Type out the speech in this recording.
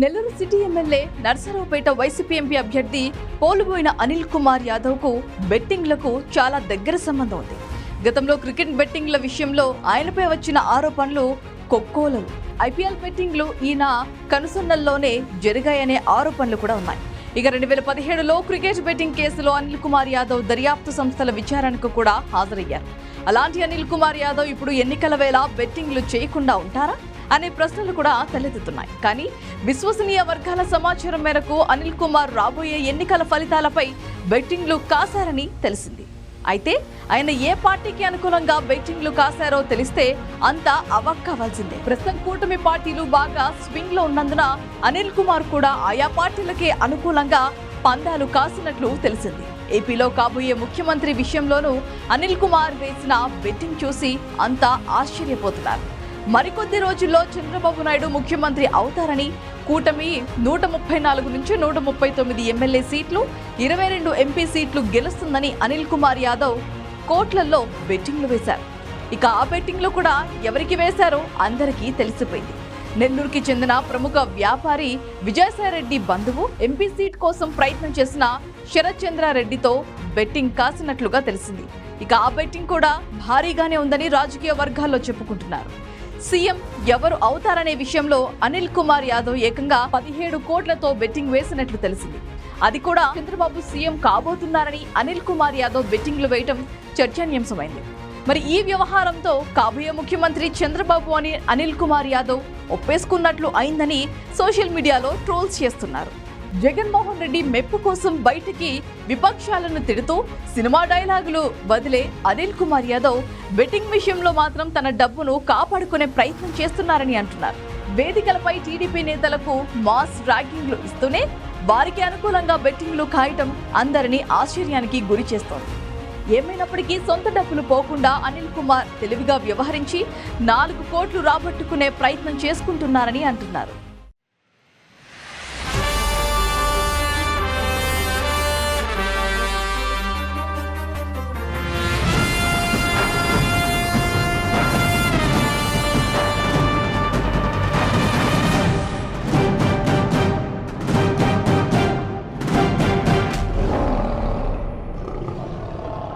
Nellore city MLA Narasaraopet YCP MP అభ్యర్థి పోలుబోయిన అనిల్ కుమార్ యాదవ్ కు బెట్టింగ్లకు చాలా దగ్గర సంబంధం ఉంది. గతంలో క్రికెట్ బెట్టింగ్ల విషయంలో ఆయనపై వచ్చిన ఆరోపణలు కొక్కోలలు. ఐపీఎల్ బెట్టింగ్లు ఈయన కనుసన్నల్లోనే జరిగాయనే ఆరోపణలు కూడా ఉన్నాయి. ఇక 2017లో క్రికెట్ బెట్టింగ్ కేసులో అనిల్ కుమార్ యాదవ్ దర్యాప్తు సంస్థల విచారణకు కూడా హాజరయ్యారు. అలాంటి అనిల్ కుమార్ యాదవ్ ఇప్పుడు ఎన్నికల వేళ బెట్టింగ్లు చేయకుండా ఉంటారా అనే ప్రశ్నలు కూడా తలెత్తుతున్నాయి. కానీ విశ్వసనీయ వర్గాల సమాచారం మేరకు అనిల్ కుమార్ రాబోయే ఎన్నికల ఫలితాలపై బెట్టింగ్లు కాశారని తెలిసింది. అయితే ఆయన ఏ పార్టీకి అనుకూలంగా బెట్టింగ్లు కాశారో తెలిస్తే అంతా అవాక్కవ్వాల్సిందే. ప్రస్తుతం కూటమి పార్టీలు బాగా స్వింగ్ లో ఉన్నందున అనిల్ కుమార్ కూడా ఆయా పార్టీలకే అనుకూలంగా పందాలు కాసినట్లు తెలిసింది. ఏపీలో కాబోయే ముఖ్యమంత్రి విషయంలోనూ అనిల్ కుమార్ వేసిన బెట్టింగ్ చూసి అంతా ఆశ్చర్యపోతున్నారు. మరికొద్ది రోజుల్లో చంద్రబాబు నాయుడు ముఖ్యమంత్రి అవుతారని, కూటమి 134 నుంచి 139 ఎమ్మెల్యే సీట్లు, 22 ఎంపీ సీట్లు గెలుస్తుందని అనిల్ కుమార్ యాదవ్ కోట్లల్లో బెట్టింగ్లు వేశారు. ఇక ఆ బెట్టింగ్లు కూడా ఎవరికి వేశారో అందరికీ తెలిసిపోయింది. నెల్లూరుకి చెందిన ప్రముఖ వ్యాపారి విజయసాయిరెడ్డి బంధువు ఎంపీ సీట్ కోసం ప్రయత్నం చేసిన శరత్ చంద్రారెడ్డితో బెట్టింగ్ కాసినట్లుగా తెలిసింది. ఇక ఆ బెట్టింగ్ కూడా భారీగానే ఉందని రాజకీయ వర్గాల్లో చెప్పుకుంటున్నారు. సీఎం ఎవరు అవుతారనే విషయంలో అనిల్ కుమార్ యాదవ్ ఏకంగా 17 కోట్లతో బెట్టింగ్ వేసినట్లు తెలిసింది. అది కూడా చంద్రబాబు సీఎం కాబోతున్నారని అనిల్ కుమార్ యాదవ్ బెట్టింగ్లు వేయటం చర్చనీయాంశమైంది. మరి ఈ వ్యవహారంతో కాబోయే ముఖ్యమంత్రి చంద్రబాబు అని అనిల్ కుమార్ యాదవ్ ఒప్పేసుకున్నట్లు అయిందని సోషల్ మీడియాలో ట్రోల్స్ చేస్తున్నారు. జగన్మోహన్ రెడ్డి మెప్పు కోసం బయటికి విపక్షాలను తిడుతూ సినిమా డైలాగులు వదిలే అనిల్ కుమార్ యాదవ్ బెట్టింగ్ విషయంలో మాత్రం తన డబ్బును కాపాడుకునే ప్రయత్నం చేస్తున్నారని అంటున్నారు. వేదికలపై టీడీపీ నేతలకు మాస్ ర్యాగింగ్లు ఇస్తూనే వారికి అనుకూలంగా బెట్టింగ్లు కాయటం అందరినీ ఆశ్చర్యానికి గురి చేస్తోంది. ఏమైనప్పటికీ సొంత డబ్బులు పోకుండా అనిల్ కుమార్ తెలివిగా వ్యవహరించి 4 కోట్లు రాబట్టుకునే ప్రయత్నం చేసుకుంటున్నారని అంటున్నారు.